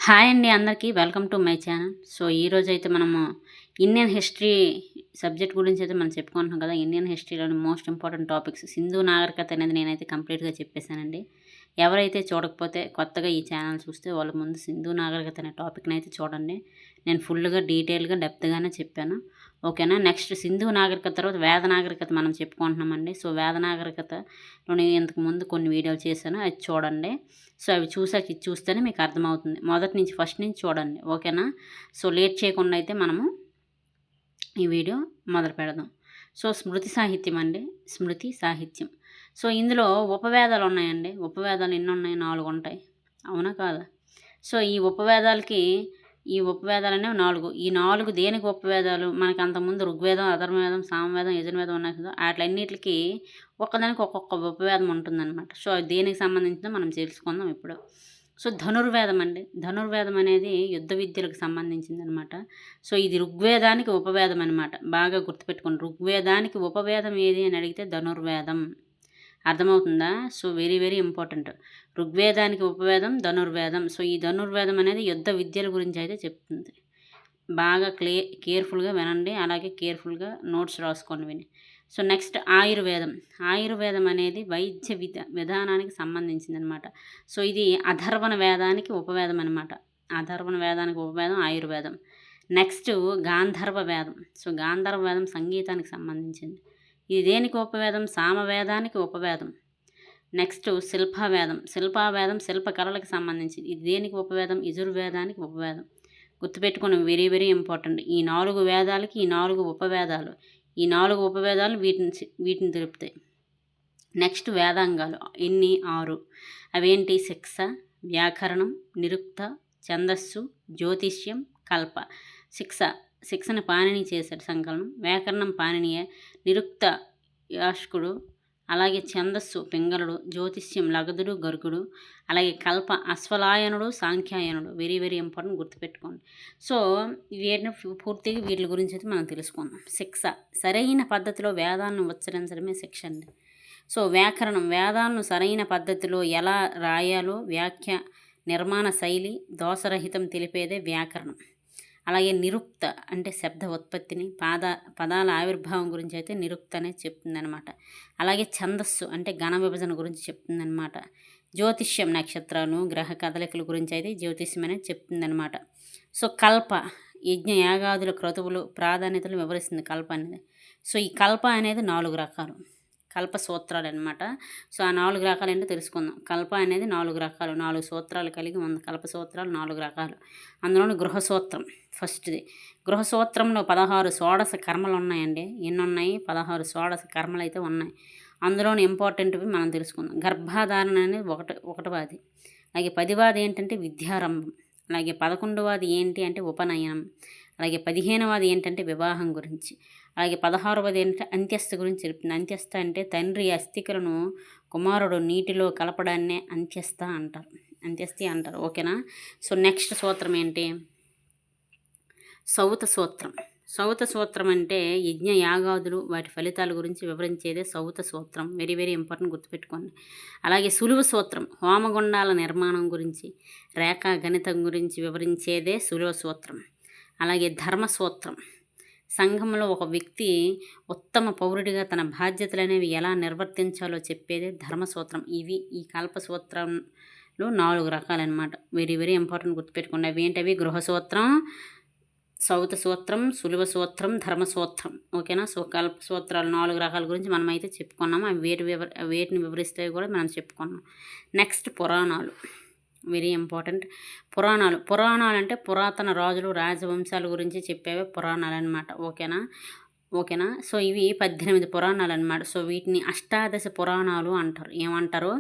Hi అండి అందరికీ welcome to my channel. So ఈరోజు అయితే మనము ఇండియన్ హిస్టరీ సబ్జెక్ట్ గురించి అయితే మనం చెప్పుకుంటున్నాం కదా. ఇండియన్ హిస్టరీలోని మోస్ట్ ఇంపార్టెంట్ టాపిక్స్ సింధు నాగరికత అనేది నేనైతే కంప్లీట్గా చెప్పేశానండి. ఎవరైతే చూడకపోతే కొత్తగా ఈ ఛానల్ చూస్తే వాళ్ళ ముందు సింధు నాగరికత అనే టాపిక్ని అయితే చూడండి. నేను ఫుల్గా డీటెయిల్గా డెప్త్గానే చెప్పాను. ఓకేనా. నెక్స్ట్ సింధు నాగరికత తర్వాత వేద నాగరికత మనం చెప్పుకుంటున్నామండి. సో వేద నాగరికతలోని ఇంతకుముందు కొన్ని వీడియోలు చేశాను, అది చూడండి. సో అవి చూసాక ఇది చూస్తేనే మీకు అర్థమవుతుంది. మొదటి నుంచి ఫస్ట్ నుంచి చూడండి. ఓకేనా. సో లేట్ చేయకుండా అయితే మనము ఈ వీడియో మొదలు పెడదాం. సో స్మృతి సాహిత్యం అండి, స్మృతి సాహిత్యం. సో ఇందులో ఉపవేదాలు ఉన్నాయండి. ఉపవేదాలు ఎన్ని ఉన్నాయి? 4 ఉంటాయి. అవునా కాదా? సో ఈ ఉపవేదాలు అనేవి 4. ఈ 4 దేనికి ఉపవేదాలు? మనకి అంతకుముందు ఋగ్వేదం, అథర్వవేదం, సామవేదం, యజుర్వేదం ఉన్నాయి కదా. వాటిలన్నిటికీ ఒక్కదానికి ఒక్కొక్క ఉపవేదం ఉంటుందన్నమాట. సో అది దేనికి సంబంధించిందో మనం తెలుసుకుందాం ఇప్పుడు. సో ధనుర్వేదం అండి. ధనుర్వేదం అనేది యుద్ధ విద్యలకు సంబంధించింది అనమాట. సో ఇది ఋగ్వేదానికి ఉపవేదం అనమాట. బాగా గుర్తుపెట్టుకోండి. ఋగ్వేదానికి ఉపవేదం ఏది అని అడిగితే ధనుర్వేదం. అర్థమవుతుందా? So very very important. ఋగ్వేదానికి ఉపవేదం ధనుర్వేదం. సో ఈ ధనుర్వేదం అనేది యుద్ధ విద్యల గురించి అయితే చెప్తుంది. బాగా కేర్ఫుల్గా వినండి, అలాగే కేర్ఫుల్గా నోట్స్ రాసుకోండి విని. సో నెక్స్ట్ ఆయుర్వేదం. ఆయుర్వేదం అనేది వైద్య విధానానికి సంబంధించిందనమాట. సో ఇది అధర్వణ వేదానికి ఉపవేదం అనమాట. అధర్వణ వేదానికి ఉపవేదం ఆయుర్వేదం. నెక్స్ట్ గాంధర్వ వేదం. సో గాంధర్వ వేదం సంగీతానికి సంబంధించింది. ఇది దేనికి ఉపవేదం? సామవేదానికి ఉపవేదం. నెక్స్ట్ శిల్పవేదం. శిల్పవేదం శిల్పకళలకు సంబంధించింది. ఇది దేనికి ఉపవేదం? యజుర్వేదానికి ఉపవేదం. గుర్తుపెట్టుకుని వెరీ వెరీ ఇంపార్టెంట్. ఈ 4 వేదాలకి ఈ 4 ఉపవేదాలు. ఈ 4 ఉపవేదాలు వీటిని తెలుపుతాయి. నెక్స్ట్ వేదాంగాలు ఎన్ని? 6. అవేంటి? శిక్ష, వ్యాకరణం, నిరుక్త, ఛందస్సు, జ్యోతిష్యం, కల్ప. శిక్షను పాణిని చేశాడు సంకలనం. వ్యాకరణం పాణినియే. నిరుక్త యాష్కుడు. అలాగే ఛందస్సు పింగళుడు. జ్యోతిష్యం లగదుడు గరుకుడు. అలాగే కల్ప అశ్వలాయనుడు సాంఖ్యాయనుడు. వెరీ వెరీ ఇంపార్టెంట్, గుర్తుపెట్టుకోండి. సో వీటిని పూర్తిగా వీటి గురించి అయితే మనం తెలుసుకుందాం. శిక్ష సరైన పద్ధతిలో వేదాలను ఉచ్చరించడమే శిక్ష అండి. సో వ్యాకరణం వేదాలను సరైన పద్ధతిలో ఎలా రాయాలో వ్యాఖ్య, నిర్మాణ శైలి, దోషరహితం తెలిపేదే వ్యాకరణం. అలాగే నిరుక్త అంటే శబ్ద ఉత్పత్తిని, పదాల ఆవిర్భావం గురించి అయితే నిరుక్త అనేది చెప్తుందనమాట. అలాగే ఛందస్సు అంటే ఘన విభజన గురించి చెప్తుందనమాట. జ్యోతిష్యం నక్షత్రాలు, గ్రహ కదలికల గురించి అయితే జ్యోతిష్యం అనేది చెప్తుందనమాట. సో కల్ప యజ్ఞ యాగాదుల క్రతువులు ప్రాధాన్యతలు వివరిస్తుంది కల్ప అనేది. సో ఈ కల్ప అనేది 4 రకాలు. కల్ప సూత్రాలు అనమాట. సో ఆ 4 రకాలు ఏంటో తెలుసుకుందాం. కల్ప అనేది 4 రకాలు, 4 సూత్రాలు కలిగి ఉంది. కల్ప సూత్రాలు 4 రకాలు. అందులోని గృహసూత్రం ఫస్ట్ది. గృహసూత్రంలో 16 షోడశ కర్మలు ఉన్నాయండి. ఎన్ని ఉన్నాయి? 16 షోడశ కర్మలు అయితే ఉన్నాయి. అందులోని ఇంపార్టెంట్వి మనం తెలుసుకుందాం. గర్భాధారణ అనేది ఒకటవది. అలాగే 10వది ఏంటంటే విద్యారంభం. అలాగే 11వది ఏంటి అంటే ఉపనయనం. అలాగే 15వది ఏంటంటే వివాహం గురించి. అలాగే 16వది ఏంటంటే అంత్యస్థ గురించి చెప్తుంది. అంత్యస్థ అంటే తండ్రి అస్థికలను కుమారుడు నీటిలో కలపడాన్నే అంత్యస్థ అంటారు, అంత్యస్థి అంటారు. ఓకేనా. సో నెక్స్ట్ సూత్రం ఏంటి? సౌత సూత్రం. సౌత సూత్రం అంటే యజ్ఞ యాగాదులు వాటి ఫలితాల గురించి వివరించేదే సౌత సూత్రం. వెరీ వెరీ ఇంపార్టెంట్, గుర్తుపెట్టుకోండి. అలాగే సులువ సూత్రం హోమగుండాల నిర్మాణం గురించి, రేఖా గణితం గురించి వివరించేదే సులువ సూత్రం. అలాగే ధర్మసూత్రం సంఘంలో ఒక వ్యక్తి ఉత్తమ పౌరుడిగా తన బాధ్యతలు అనేవి ఎలా నిర్వర్తించాలో చెప్పేదే ధర్మసూత్రం. ఇవి ఈ కల్ప సూత్రంలో 4 రకాలన్నమాట. వెరీ వెరీ ఇంపార్టెంట్, గుర్తుపెట్టుకోండి. అవి ఏంటవి? గృహసూత్రం, సౌత సూత్రం, సులువ సూత్రం, ధర్మసూత్రం. ఓకేనా. సో కల్ప సూత్రాలు 4 రకాల గురించి మనం అయితే చెప్పుకున్నాము. అవి వేటిని వివరిస్తాయి కూడా మనం చెప్పుకున్నాం. నెక్స్ట్ పురాణాలు. Very important. పురాణాలు అంటే పురాతన రాజులు రాజవంశాల గురించి చెప్పేవే పురాణాలు అనమాట. ఓకేనా. సో ఇవి 18 పురాణాలు అనమాట. సో వీటిని అష్టాదశ పురాణాలు అంటారు. ఏమంటారు?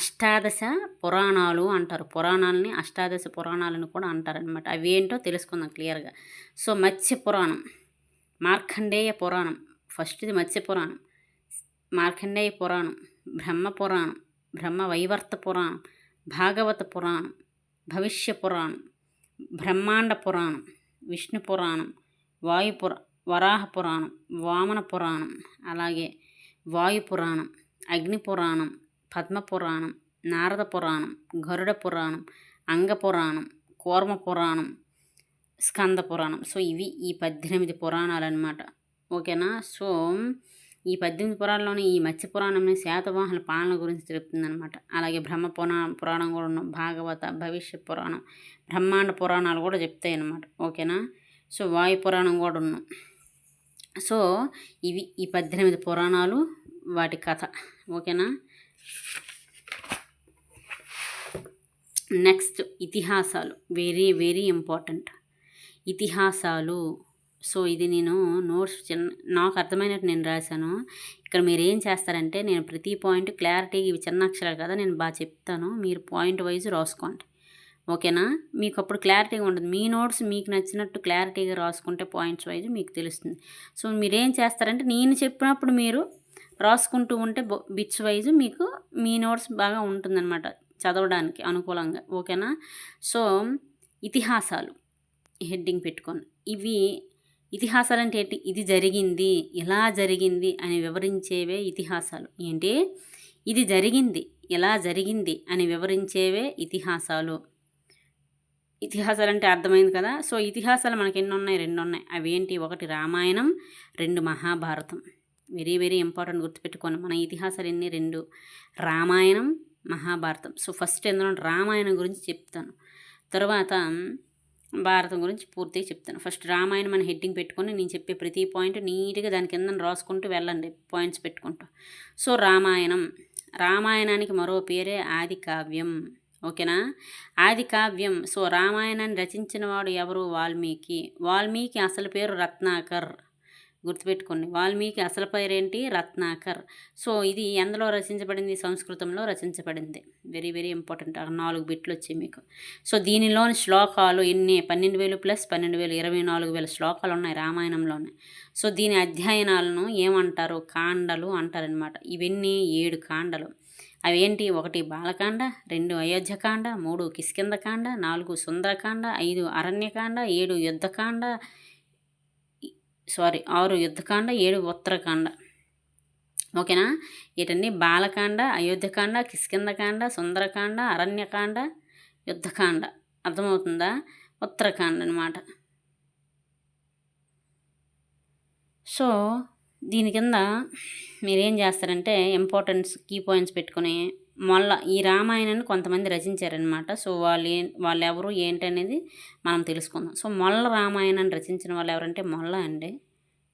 అష్టాదశ పురాణాలు అంటారు. పురాణాలని అష్టాదశ పురాణాలను కూడా అంటారనమాట. అవి ఏంటో తెలుసుకుందాం క్లియర్గా. సో మత్స్య పురాణం, మార్కండేయ పురాణం. ఫస్ట్ది మత్స్య పురాణం, మార్కండేయ పురాణం, బ్రహ్మ పురాణం, బ్రహ్మ వైవర్త పురాణం, భాగవత పురాణం, భవిష్య పురాణం, బ్రహ్మాండ పురాణం, విష్ణు పురాణం, వరాహ పురాణం, వామన పురాణం, అలాగే వాయు పురాణం, అగ్ని పురాణం, పద్మ పురాణం, నారద పురాణం, గరుడ పురాణం, అంగ పురాణం, కూర్మ పురాణం, స్కంద పురాణం. సో ఇవి ఈ 18 పురాణాలు అనమాట. ఓకేనా. సో ఈ 18 పురాణంలోని ఈ మత్స్య పురాణంని శాతవాహనుల పాలన గురించి తెలుపుతుందనమాట. అలాగే బ్రహ్మ పురాణం కూడా ఉన్నాం, భాగవత, భవిష్య పురాణం, బ్రహ్మాండ పురాణాలు కూడా చెప్తాయి అన్నమాట. ఓకేనా. సో వాయు పురాణం కూడా ఉన్నాం. సో ఇవి ఈ 18 పురాణాలు, వాటి కథ. ఓకేనా. నెక్స్ట్ ఇతిహాసాలు, వెరీ వెరీ ఇంపార్టెంట్ ఇతిహాసాలు. సో ఇది నేను నోట్స్ నాకు అర్థమైనట్టు నేను రాశాను. ఇక్కడ మీరు ఏం చేస్తారంటే, నేను ప్రతి పాయింట్ క్లారిటీగా, ఇవి చిన్న అక్షరాలు కదా, నేను బాగా చెప్తాను, మీరు పాయింట్ వైజ్ రాసుకోండి. ఓకేనా. మీకు అప్పుడు క్లారిటీగా ఉంటుంది. మీ నోట్స్ మీకు నచ్చినట్టు క్లారిటీగా రాసుకుంటే పాయింట్స్ వైజ్ మీకు తెలుస్తుంది. సో మీరేం చేస్తారంటే, నేను చెప్పినప్పుడు మీరు రాసుకుంటూ ఉంటే బిట్స్ వైజ్ మీకు మీ నోట్స్ బాగా ఉంటుందన్నమాట, చదవడానికి అనుకూలంగా. ఓకేనా. సో ఇతిహాసాలు హెడ్డింగ్ పెట్టుకొని, ఇవి ఇతిహాసాలు అంటే ఏంటి, ఇది జరిగింది, ఎలా జరిగింది అని వివరించేవే ఇతిహాసాలు. ఏంటి, ఇది జరిగింది, ఎలా జరిగింది అని వివరించేవే ఇతిహాసాలు. ఇతిహాసాలు అంటే అర్థమైంది కదా. సో ఇతిహాసాలు మనకి ఎన్ని ఉన్నాయి, 2 ఉన్నాయి. అవి ఏంటి, 1 Ramayanam, 2 Mahabharatam. Very very important, గుర్తుపెట్టుకోండి. మన ఇతిహాసాలు ఎన్ని, 2, రామాయణం, మహాభారతం. సో ఫస్ట్ ఎందులో రామాయణం గురించి చెప్తాను, తర్వాత భారతం గురించి పూర్తిగా చెప్తాను. ఫస్ట్ రామాయణం అని హెడ్డింగ్ పెట్టుకొని నేను చెప్పే ప్రతి పాయింట్ నీట్గా దాని కింద రాసుకుంటూ వెళ్ళండి, పాయింట్స్ పెట్టుకుంటూ. సో రామాయణానికి మరో పేరే ఆది కావ్యం. ఓకేనా. ఆది కావ్యం. సో రామాయణాన్ని రచించిన వాడు ఎవరు, వాల్మీకి అసలు పేరు రత్నాకర్. గుర్తుపెట్టుకోండి, వాల్మీకి అసలు పేరేంటి, రత్నాకర్. సో ఇది ఎందులో రచించబడింది, సంస్కృతంలో రచించబడింది. Very very important. 4 బిట్లు వచ్చాయి మీకు. సో దీనిలోని శ్లోకాలు ఎన్ని, 12,000 + 12,000 24,000 శ్లోకాలు ఉన్నాయి రామాయణంలోనే. సో దీని అధ్యయనాలను ఏమంటారు, కాండలు అంటారనమాట. ఇవన్నీ 7 కాండలు. అవి ఏంటి, 1 బాలకాండ, 2 అయోధ్యకాండ, 3 కిష్కింధకాండ, 4 సుందరకాండ, 5 అరణ్యకాండ, 7 యుద్ధకాండ, 6 యుద్ధకాండ, 7 ఉత్తరకాండ. ఓకేనా. వీటన్ని బాలకాండ, అయోధ్యకాండ, కిష్కింధకాండ, సుందరకాండ, అరణ్యకాండ, యుద్ధకాండ. అర్థమవుతుందా. ఉత్తరకాండ అనమాట. సో దీని కింద మీరేం చేస్తారంటే, ఇంపార్టెన్స్ కీ పాయింట్స్ పెట్టుకుని, ఈ రామాయణాన్ని కొంతమంది రచించారనమాట. సో వాళ్ళు ఎవరు ఏంటి అనేది మనం తెలుసుకుందాం. సో మొల్ల రామాయణాన్ని రచించిన వాళ్ళు ఎవరంటే మొల్ల అండి.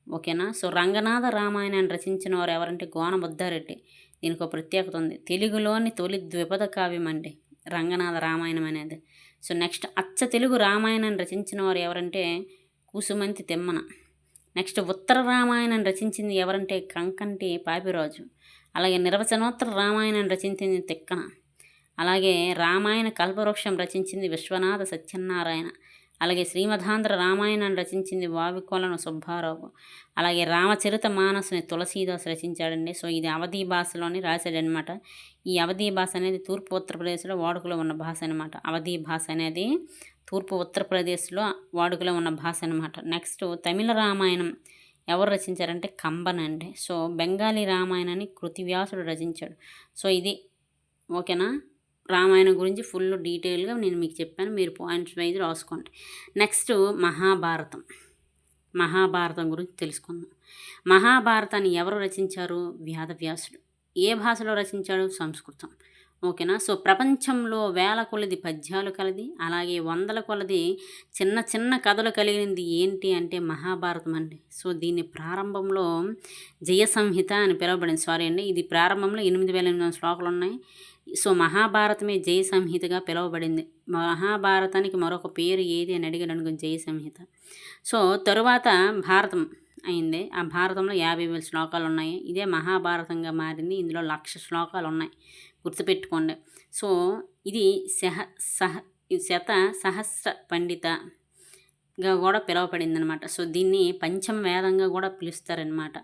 ఓకేనా. సో రంగనాథ రామాయణాన్ని రచించిన వారు ఎవరంటే గోనబుద్ధారెడ్డి. దీనికి ఒక ప్రత్యేకత ఉంది, తెలుగులోని తొలి ద్విపద కావ్యం అండి రంగనాథ రామాయణం అనేది. సో నెక్స్ట్ అచ్చ తెలుగు రామాయణాన్ని రచించిన వారు ఎవరంటే కుసుమంతి తిమ్మన. నెక్స్ట్ ఉత్తర రామాయణాన్ని రచించింది ఎవరంటే కంకంటి పాపిరాజు. అలాగే నిర్వచనోత్తర రామాయణాన్ని రచించింది తిక్కన. అలాగే రామాయణ కల్పవృక్షం రచించింది విశ్వనాథ సత్యనారాయణ. అలాగే శ్రీమదాంధ్ర రామాయణాన్ని రచించింది వావికొలను సుబ్బారావు. అలాగే రామచరిత మానసుని తులసీదాస్ రచించాడండి. సో ఇది అవధీ భాషలోని రాశాడనమాట. ఈ అవధీ భాష అనేది తూర్పు ఉత్తరప్రదేశ్లో వాడుకలో ఉన్న భాష అనమాట. అవధీ భాష అనేది తూర్పు ఉత్తరప్రదేశ్లో వాడుకలో ఉన్న భాష అనమాట. నెక్స్ట్ తమిళ రామాయణం ఎవరు రచించారంటే కంబన్ అండి. సో బెంగాలీ రామాయణాన్ని కృతివ్యాసుడు రచించాడు. సో ఇది ఓకేనా. రామాయణం గురించి ఫుల్ డీటెయిల్గా నేను మీకు చెప్పాను, మీరు పాయింట్స్ వైజ్ రాసుకోండి. నెక్స్ట్ మహాభారతం గురించి తెలుసుకుందాం. మహాభారతాన్ని ఎవరు రచించారు, వ్యాసవ్యాసుడు. ఏ భాషలో రచించాడు, సంస్కృతం. ఓకేనా. సో ప్రపంచంలో వేల కొలది పద్యాలు కలది, అలాగే 100 కొలది చిన్న చిన్న కథలు కలిగినది ఏంటి అంటే మహాభారతం అండి. సో దీన్ని ప్రారంభంలో జయ సంహిత అని పిలువబడింది. ఇది ప్రారంభంలో 8,800 శ్లోకాలు ఉన్నాయి. సో మహాభారతమే జయ సంహితగా పిలువబడింది. మహాభారతానికి మరొక పేరు ఏది అని అడిగాడు అనుకో, జయ సంహిత. సో తరువాత భారతం అయింది. ఆ భారతంలో 50,000 శ్లోకాలు ఉన్నాయి. ఇదే మహాభారతంగా మారింది. ఇందులో 1,00,000 శ్లోకాలు ఉన్నాయి, గుర్తుపెట్టుకోండి. సో ఇది శత సహస్ర పండితగా కూడా పిలువబడింది అనమాట. సో దీన్ని పంచమ వేదంగా కూడా పిలుస్తారనమాట.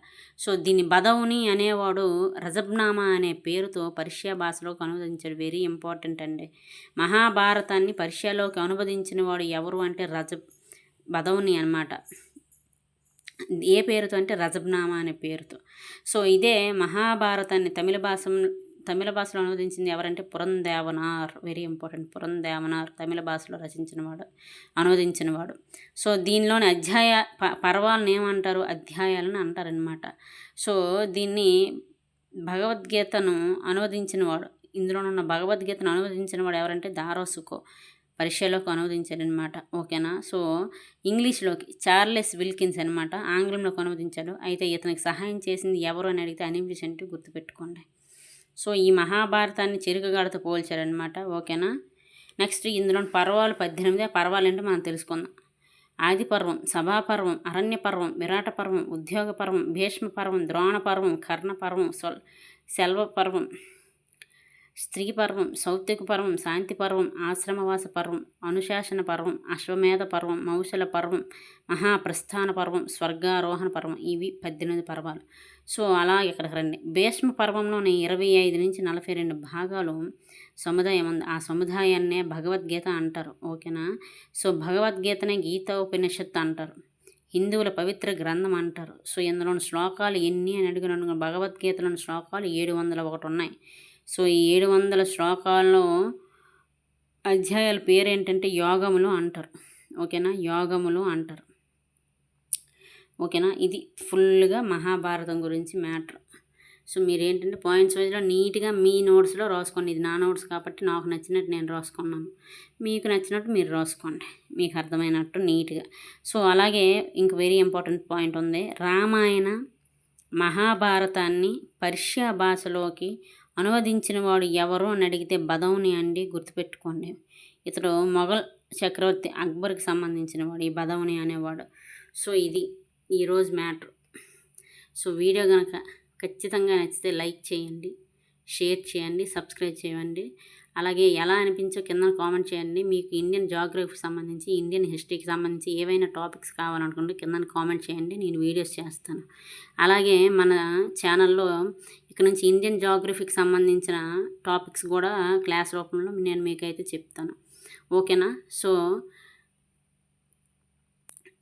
సో దీన్ని బదౌని అనేవాడు రజబ్నామా అనే పేరుతో పర్షియా భాషలోకి అనువదించాడు. వెరీ ఇంపార్టెంట్ అండి. మహాభారతాన్ని పర్షియాలోకి అనువదించిన వాడు ఎవరు అంటే బదౌని అనమాట. ఏ పేరుతో అంటే రజబ్నామా అనే పేరుతో. సో ఇదే మహాభారతాన్ని తమిళ భాషలో అనువదించింది ఎవరంటే పురందేవనార్. Very important. పురందేవనార్ తమిళ భాషలో అనువదించినవాడు. సో దీనిలోని పర్వాలను ఏమంటారు? అధ్యాయాలను అంటారనమాట. సో దీన్ని భగవద్గీతను అనువదించినవాడు, ఇందులోనున్న భగవద్గీతను అనువదించినవాడు ఎవరంటే దారాసుకో పరీక్షలోకి అనువదించాడనమాట. ఓకేనా. సో ఇంగ్లీష్లోకి చార్లెస్ విల్కిన్స్ అనమాట, ఆంగ్లంలోకి అనువదించాడు. అయితే ఇతనికి సహాయం చేసింది ఎవరు అని అడిగితే అనిబిసెంట్, గుర్తుపెట్టుకోండి. సో ఈ మహాభారతాన్ని చెరుకుగడతో పోల్చాడనమాట. ఓకేనా. నెక్స్ట్ ఇందులోని పర్వాలు 18. ఆ పర్వాలు అంటే మనం తెలుసుకుందాం. ఆది పర్వం, సభాపర్వం, అరణ్య పర్వం, విరాట పర్వం, ఉద్యోగ పర్వం, భీష్మ పర్వం, ద్రోణ పర్వం, కర్ణ పర్వం, శల్వ పర్వం, స్త్రీ పర్వం, సౌత్తిక పర్వం, శాంతి పర్వం, ఆశ్రమవాస పర్వం, అనుశాసన పర్వం, అశ్వమేధ పర్వం, మౌసల పర్వం, మహాప్రస్థాన పర్వం, స్వర్గారోహణ పర్వం. ఇవి 18 పర్వాలు. సో అలా ఇక్కడికి రండి. భీష్మ పర్వంలోని 25 నుంచి 42 భాగాలు సముదాయం ఉంది. ఆ సముదాయాన్నే భగవద్గీత అంటారు. ఓకేనా. సో భగవద్గీతనే గీతోపనిషత్తు అంటారు, హిందువుల పవిత్ర గ్రంథం అంటారు. సో ఇందులోని శ్లోకాలు ఎన్ని అని అడిగిన భగవద్గీతలోని శ్లోకాలు 701 ఉన్నాయి. సో ఈ 700 శ్లోకాల్లో అధ్యాయాల పేరు ఏంటంటే యోగములు అంటారు. ఓకేనా. యోగములు అంటారు. ఓకేనా. ఇది ఫుల్గా మహాభారతం గురించి మ్యాటర్. సో మీరు ఏంటంటే పాయింట్స్ వైజ్లో నీట్గా మీ నోట్స్లో రాసుకోండి. ఇది నా నోట్స్ కాబట్టి నాకు నచ్చినట్టు నేను రాసుకున్నాను, మీకు నచ్చినట్టు మీరు రాసుకోండి, మీకు అర్థమైనట్టు నీట్గా. సో అలాగే ఇంక వెరీ ఇంపార్టెంట్ పాయింట్ ఉంది. రామాయణ మహాభారతాన్ని పర్షియా భాషలోకి అనువదించిన వాడు ఎవరు అని అడిగితే బదౌని అండి, గుర్తుపెట్టుకోండి. ఇతడు మొఘల్ చక్రవర్తి అక్బర్కి సంబంధించిన వాడు ఈ బదౌని అనేవాడు. సో ఇది ఈరోజు మ్యాటర్. సో వీడియో కనుక ఖచ్చితంగా నచ్చితే లైక్ చేయండి, షేర్ చేయండి, సబ్స్క్రైబ్ చేయండి. అలాగే ఎలా అనిపించో కింద కామెంట్ చేయండి. మీకు ఇండియన్ జాగ్రఫీకి సంబంధించి, ఇండియన్ హిస్టరీకి సంబంధించి ఏవైనా టాపిక్స్ కావాలనుకుంటే కింద కామెంట్ చేయండి, నేను వీడియోస్ చేస్తాను. అలాగే మన ఛానల్లో ఇక్కడ నుంచి ఇండియన్ జాగ్రఫీకి సంబంధించిన టాపిక్స్ కూడా క్లాస్ రూపంలో నేను మీకైతే చెప్తాను. ఓకేనా. సో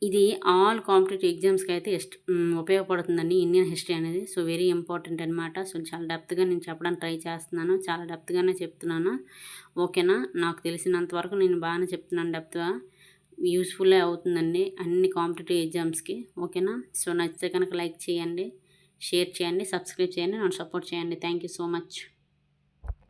ఇది ఆల్ కాంపిటేటివ్ ఎగ్జామ్స్కి అయితే ఉపయోగపడుతుందండి ఇండియన్ హిస్టరీ అనేది. సో వెరీ ఇంపార్టెంట్ అనమాట. సో చాలా డెప్త్గా నేను చెప్పడానికి ట్రై చేస్తున్నాను, చాలా డెప్త్గానే చెప్తున్నాను. ఓకేనా. నాకు తెలిసినంత వరకు నేను బాగానే చెప్తున్నాను, డెప్త్గా యూస్ఫుల్లే అవుతుందండి అన్ని కాంపిటేటివ్ ఎగ్జామ్స్కి. ఓకేనా. సో నచ్చితే కనుక లైక్ చేయండి, షేర్ చేయండి, సబ్స్క్రైబ్ చేయండి, నన్ను సపోర్ట్ చేయండి. Thank you so much.